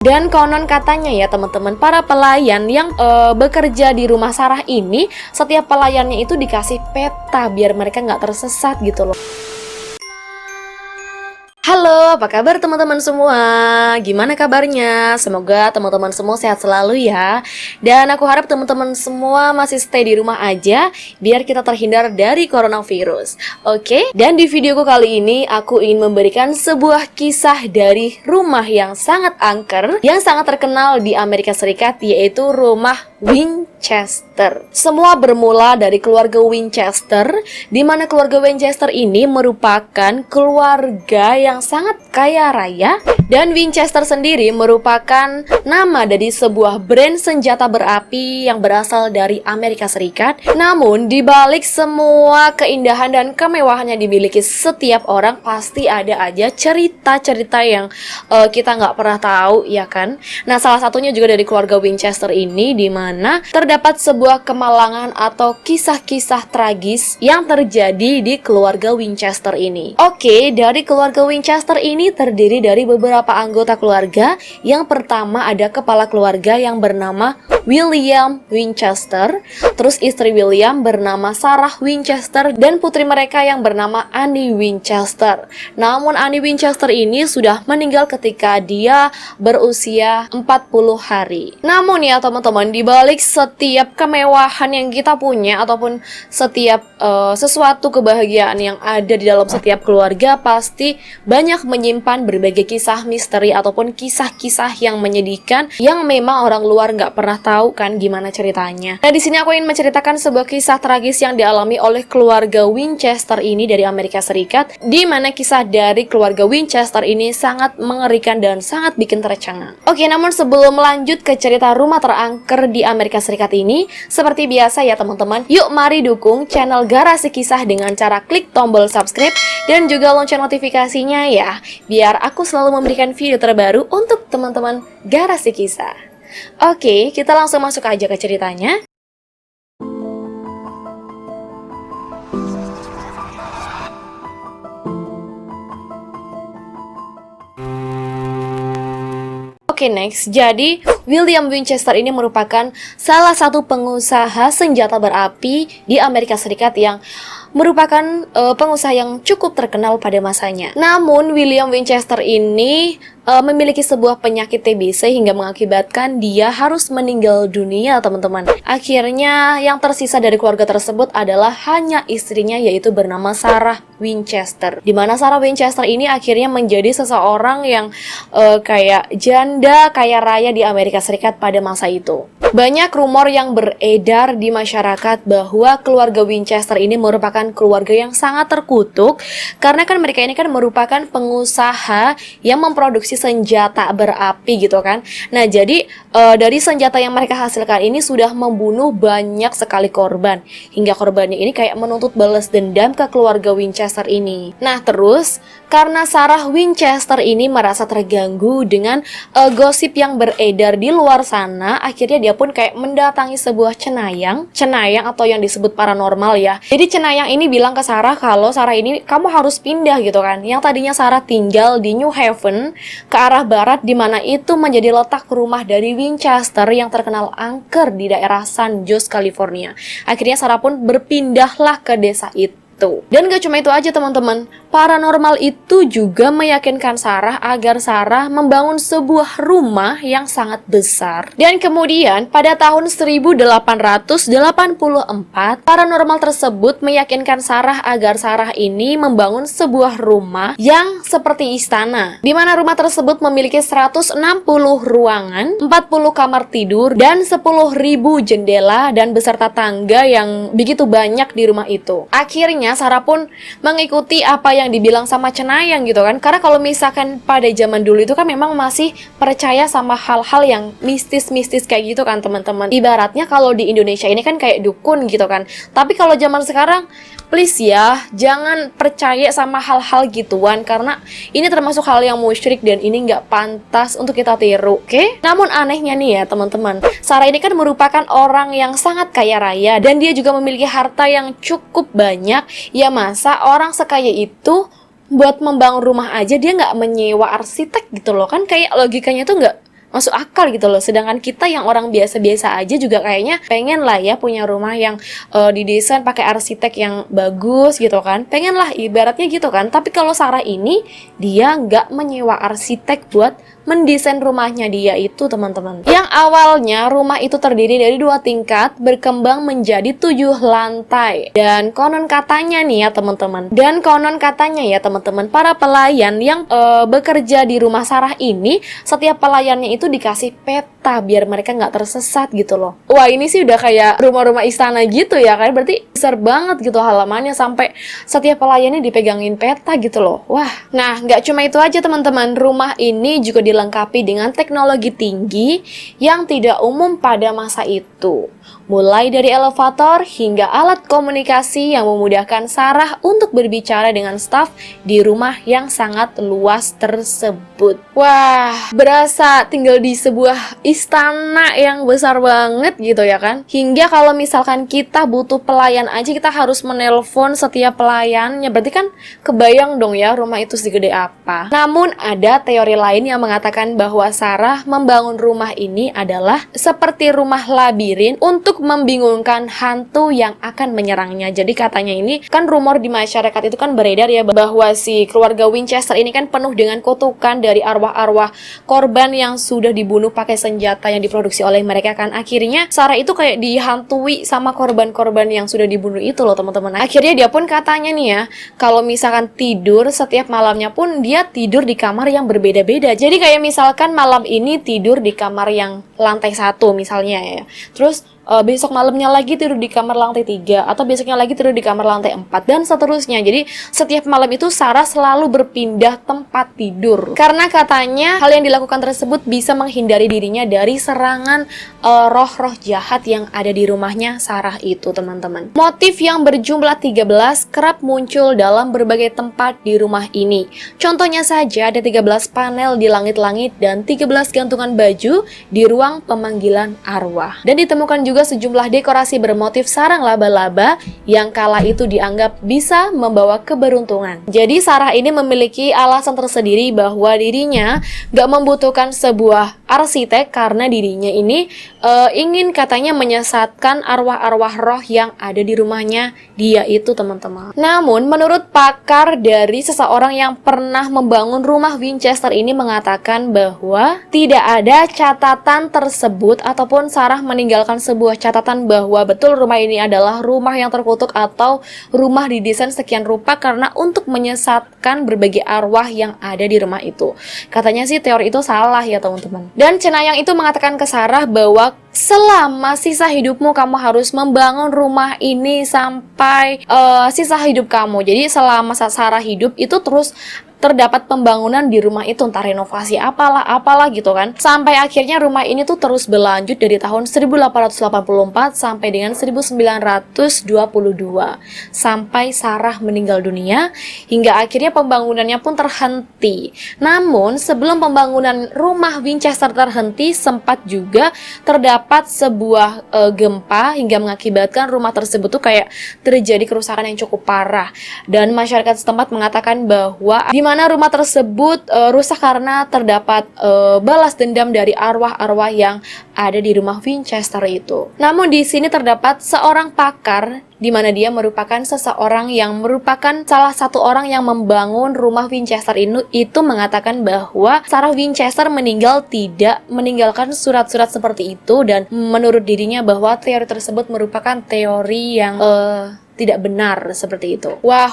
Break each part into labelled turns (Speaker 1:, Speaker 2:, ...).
Speaker 1: Dan konon katanya ya teman-teman, para pelayan yang bekerja di rumah Sarah ini, setiap pelayannya itu dikasih peta biar mereka nggak tersesat gitu loh. Halo, apa kabar teman-teman semua? Gimana kabarnya? Semoga teman-teman semua sehat selalu ya. Dan aku harap teman-teman semua masih stay di rumah aja biar kita terhindar dari coronavirus. Oke? Dan di videoku kali ini aku ingin memberikan sebuah kisah dari rumah yang sangat angker, yang sangat terkenal di Amerika Serikat, yaitu rumah Winchester. Semua bermula dari keluarga Winchester, di mana keluarga Winchester ini merupakan keluarga yang sangat kaya raya, dan Winchester sendiri merupakan nama dari sebuah brand senjata berapi yang berasal dari Amerika Serikat. Namun di balik semua keindahan dan kemewahan yang dimiliki setiap orang, pasti ada aja cerita-cerita yang kita nggak pernah tahu, ya kan? Nah, salah satunya juga dari keluarga Winchester ini, di mana terdapat sebuah kemalangan atau kisah-kisah tragis yang terjadi di keluarga Winchester ini. Oke, dari keluarga Winchester ini terdiri dari beberapa anggota keluarga. Yang pertama ada kepala keluarga yang bernama William Winchester, terus istri William bernama Sarah Winchester, dan putri mereka yang bernama Annie Winchester. Namun Annie Winchester ini sudah meninggal ketika dia berusia 40 hari. Namun ya teman-teman, di balik setiap kemewahan yang kita punya ataupun setiap sesuatu kebahagiaan yang ada di dalam setiap keluarga, pasti banyak menyimpan berbagai kisah misteri ataupun kisah-kisah yang menyedihkan yang memang orang luar nggak pernah tahu kan gimana ceritanya. Nah, di sini aku ingin menceritakan sebuah kisah tragis yang dialami oleh keluarga Winchester ini dari Amerika Serikat, di mana kisah dari keluarga Winchester ini sangat mengerikan dan sangat bikin tercengang. Oke, namun sebelum lanjut ke cerita rumah terangker di Amerika Serikat ini, seperti biasa ya teman-teman, yuk mari dukung channel Garasi Kisah dengan cara klik tombol subscribe dan juga lonceng notifikasinya ya, biar aku selalu memberikan video terbaru untuk teman-teman Garasi Kisah. Oke, kita langsung masuk aja ke ceritanya. Oke, next. Jadi, William Winchester ini merupakan salah satu pengusaha senjata berapi di Amerika Serikat yang merupakan pengusaha yang cukup terkenal pada masanya. Namun, William Winchester ini memiliki sebuah penyakit TBC hingga mengakibatkan dia harus meninggal dunia, teman-teman. Akhirnya, yang tersisa dari keluarga tersebut adalah hanya istrinya, yaitu bernama Sarah Winchester. Dimana Sarah Winchester ini akhirnya menjadi seseorang yang kayak janda kaya raya di Amerika Serikat pada masa itu. Banyak rumor yang beredar di masyarakat bahwa keluarga Winchester ini merupakan keluarga yang sangat terkutuk, karena kan mereka ini kan merupakan pengusaha yang memproduksi senjata berapi gitu kan. Nah, jadi dari senjata yang mereka hasilkan ini sudah membunuh banyak sekali korban, hingga korbannya ini kayak menuntut balas dendam ke keluarga Winchester ini. Nah, terus karena Sarah Winchester ini merasa terganggu dengan gosip yang beredar di luar sana, akhirnya dia pun kayak mendatangi sebuah cenayang atau yang disebut paranormal ya. Jadi cenayang ini bilang ke Sarah kalau Sarah ini kamu harus pindah gitu kan. Yang tadinya Sarah tinggal di New Haven ke arah barat, di mana itu menjadi letak rumah dari Winchester yang terkenal angker di daerah San Jose, California. Akhirnya Sarah pun berpindahlah ke desa itu. Dan gak cuma itu aja teman-teman, paranormal itu juga meyakinkan Sarah agar Sarah membangun sebuah rumah yang sangat besar. Dan kemudian pada tahun 1884, paranormal tersebut meyakinkan Sarah agar Sarah ini membangun sebuah rumah yang seperti istana, di mana rumah tersebut memiliki 160 ruangan, 40 kamar tidur, dan 10.000 jendela dan beserta tangga yang begitu banyak di rumah itu. Akhirnya Sarah pun mengikuti apa yang dibilang sama cenayang gitu kan. Karena kalau misalkan pada zaman dulu itu kan memang masih percaya sama hal-hal yang mistis-mistis kayak gitu kan teman-teman. Ibaratnya kalau di Indonesia ini kan kayak dukun gitu kan. Tapi kalau zaman sekarang, please ya, jangan percaya sama hal-hal gituan, karena ini termasuk hal yang musyrik dan ini nggak pantas untuk kita tiru, oke? Namun anehnya nih ya teman-teman, Sarah ini kan merupakan orang yang sangat kaya raya dan dia juga memiliki harta yang cukup banyak. Ya masa orang sekaya itu buat membangun rumah aja dia nggak menyewa arsitek gitu loh, kan kayak logikanya tuh masuk akal gitu loh. Sedangkan kita yang orang biasa-biasa aja juga kayaknya pengen lah ya punya rumah yang didesain pakai arsitek yang bagus gitu kan. Pengen lah ibaratnya gitu kan. Tapi kalau Sarah ini dia nggak menyewa arsitek buat mendesain rumahnya dia itu, teman-teman. Yang awalnya rumah itu terdiri dari 2 tingkat berkembang menjadi 7 lantai. Dan konon katanya nih ya teman-teman. Para pelayan yang bekerja di rumah Sarah ini, setiap pelayannya itu dikasih peta biar mereka nggak tersesat gitu loh. Wah, ini sih udah kayak rumah-rumah istana gitu ya, kayak berarti besar banget gitu halamannya sampai setiap pelayannya dipegangin peta gitu loh. Wah, nah nggak cuma itu aja teman-teman, rumah ini juga dilengkapi dengan teknologi tinggi yang tidak umum pada masa itu. Mulai dari elevator hingga alat komunikasi yang memudahkan Sarah untuk berbicara dengan staf di rumah yang sangat luas tersebut. Wah, berasa tinggal di sebuah istana yang besar banget gitu ya kan. Hingga kalau misalkan kita butuh pelayan aja kita harus menelpon setiap pelayannya. Berarti kan kebayang dong ya rumah itu segede apa. Namun ada teori lain yang mengatakan bahwa Sarah membangun rumah ini adalah seperti rumah labirin untuk membingungkan hantu yang akan menyerangnya. Jadi katanya ini kan rumor di masyarakat itu kan beredar ya bahwa si keluarga Winchester ini kan penuh dengan kutukan dari arwah-arwah korban yang sudah dibunuh pakai senjata yang diproduksi oleh mereka kan. Akhirnya Sarah itu kayak dihantui sama korban-korban yang sudah dibunuh itu loh teman-teman. Akhirnya dia pun katanya nih ya, kalau misalkan tidur setiap malamnya pun dia tidur di kamar yang berbeda-beda. Jadi kayak misalkan malam ini tidur di kamar yang lantai 1 misalnya ya. Terus besok malamnya lagi tidur di kamar lantai 3 atau besoknya lagi tidur di kamar lantai 4 dan seterusnya. Jadi setiap malam itu Sarah selalu berpindah tempat tidur karena katanya hal yang dilakukan tersebut bisa menghindari dirinya dari serangan roh-roh jahat yang ada di rumahnya Sarah itu, teman-teman. Motif yang berjumlah 13 kerap muncul dalam berbagai tempat di rumah ini. Contohnya saja ada 13 panel di langit-langit dan 13 gantungan baju di ruang pemanggilan arwah. Dan ditemukan juga sejumlah dekorasi bermotif sarang laba-laba yang kala itu dianggap bisa membawa keberuntungan. Jadi Sarah ini memiliki alasan tersendiri bahwa dirinya gak membutuhkan sebuah arsitek karena dirinya ini ingin katanya menyesatkan arwah-arwah roh yang ada di rumahnya dia itu, teman-teman. Namun menurut pakar dari seseorang yang pernah membangun rumah Winchester ini mengatakan bahwa tidak ada catatan tersebut ataupun Sarah meninggalkan sebuah catatan bahwa betul rumah ini adalah rumah yang terkutuk atau rumah didesain sekian rupa karena untuk menyesatkan berbagai arwah yang ada di rumah itu. Katanya sih teori itu salah ya teman-teman. Dan cenayang itu mengatakan ke Sarah bahwa selama sisa hidupmu kamu harus membangun rumah ini sampai sisa hidup kamu. Jadi selama Sarah hidup itu terus terdapat pembangunan di rumah itu, entah renovasi apalah gitu kan. Sampai akhirnya rumah ini tuh terus berlanjut dari tahun 1884 sampai dengan 1922 sampai Sarah meninggal dunia hingga akhirnya pembangunannya pun terhenti. Namun sebelum pembangunan rumah Winchester terhenti sempat juga terdapat sebuah gempa hingga mengakibatkan rumah tersebut tuh kayak terjadi kerusakan yang cukup parah dan masyarakat setempat mengatakan bahwa di mana rumah tersebut rusak karena terdapat balas dendam dari arwah-arwah yang ada di rumah Winchester itu. Namun di sini terdapat seorang pakar di mana dia merupakan seseorang yang merupakan salah satu orang yang membangun rumah Winchester itu mengatakan bahwa Sarah Winchester meninggal tidak meninggalkan surat-surat seperti itu dan menurut dirinya bahwa teori tersebut merupakan teori yang tidak benar seperti itu. Wah.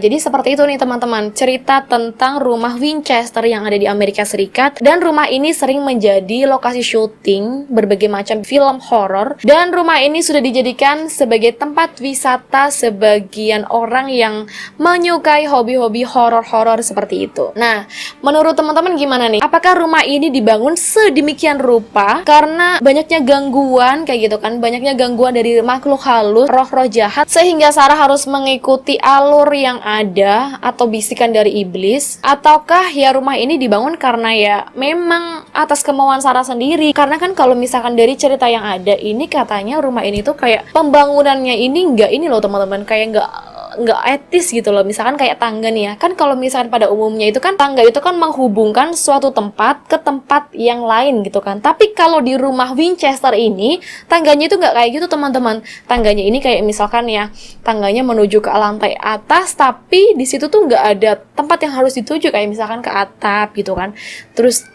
Speaker 1: Jadi seperti itu nih teman-teman, cerita tentang rumah Winchester yang ada di Amerika Serikat. Dan rumah ini sering menjadi lokasi syuting berbagai macam film horor. Dan rumah ini sudah dijadikan sebagai tempat wisata sebagian orang yang menyukai hobi-hobi horor-horor seperti itu. Nah, menurut teman-teman gimana nih? Apakah rumah ini dibangun sedemikian rupa karena banyaknya gangguan kayak gitu kan? Banyaknya gangguan dari makhluk halus, roh-roh jahat sehingga Sarah harus mengikuti alur yang ada atau bisikan dari iblis, ataukah ya rumah ini dibangun karena ya memang atas kemauan Sarah sendiri? Karena kan kalau misalkan dari cerita yang ada ini katanya rumah ini tuh kayak pembangunannya ini enggak ini loh teman-teman, kayak nggak etis gitu loh. Misalkan kayak tangga nih ya, kan kalau misalkan pada umumnya itu kan tangga itu kan menghubungkan suatu tempat ke tempat yang lain gitu kan. Tapi kalau di rumah Winchester ini tangganya itu nggak kayak gitu teman-teman. Tangganya ini kayak misalkan ya, tangganya menuju ke lantai atas, tapi di situ tuh nggak ada tempat yang harus dituju, kayak misalkan ke atap gitu kan. Terus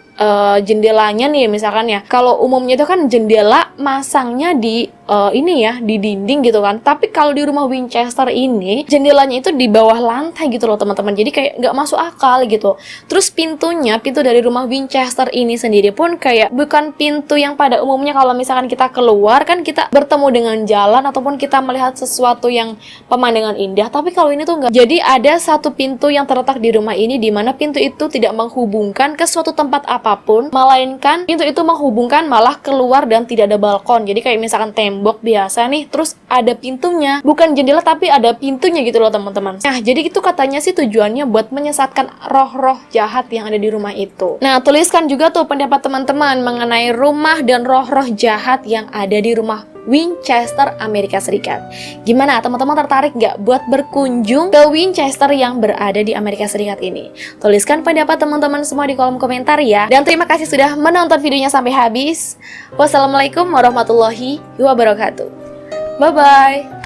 Speaker 1: jendelanya nih misalkan ya, kalau umumnya itu kan jendela masangnya di ini ya, di dinding gitu kan. Tapi kalau di rumah Winchester ini jendelanya itu di bawah lantai gitu loh teman-teman. Jadi kayak nggak masuk akal gitu. Terus pintu dari rumah Winchester ini sendiri pun kayak bukan pintu yang pada umumnya kalau misalkan kita keluar kan kita bertemu dengan jalan ataupun kita melihat sesuatu yang pemandangan indah. Tapi kalau ini tuh nggak. Jadi ada satu pintu yang terletak di rumah ini, di mana pintu itu tidak menghubungkan ke suatu tempat apapun, melainkan pintu itu menghubungkan malah keluar dan tidak ada balkon. Jadi kayak misalkan tembok biasa nih, terus ada pintunya, bukan jendela tapi ada pintunya gitu loh teman-teman. Nah, jadi itu katanya sih tujuannya buat menyesatkan roh-roh jahat yang ada di rumah itu. Nah, tuliskan juga tuh pendapat teman-teman mengenai rumah dan roh-roh jahat yang ada di rumah Winchester, Amerika Serikat. Gimana, teman-teman tertarik nggak buat berkunjung ke Winchester yang berada di Amerika Serikat ini? Tuliskan pendapat teman-teman semua di kolom komentar ya. Dan terima kasih sudah menonton videonya sampai habis. Wassalamualaikum warahmatullahi wabarakatuh. Bye-bye.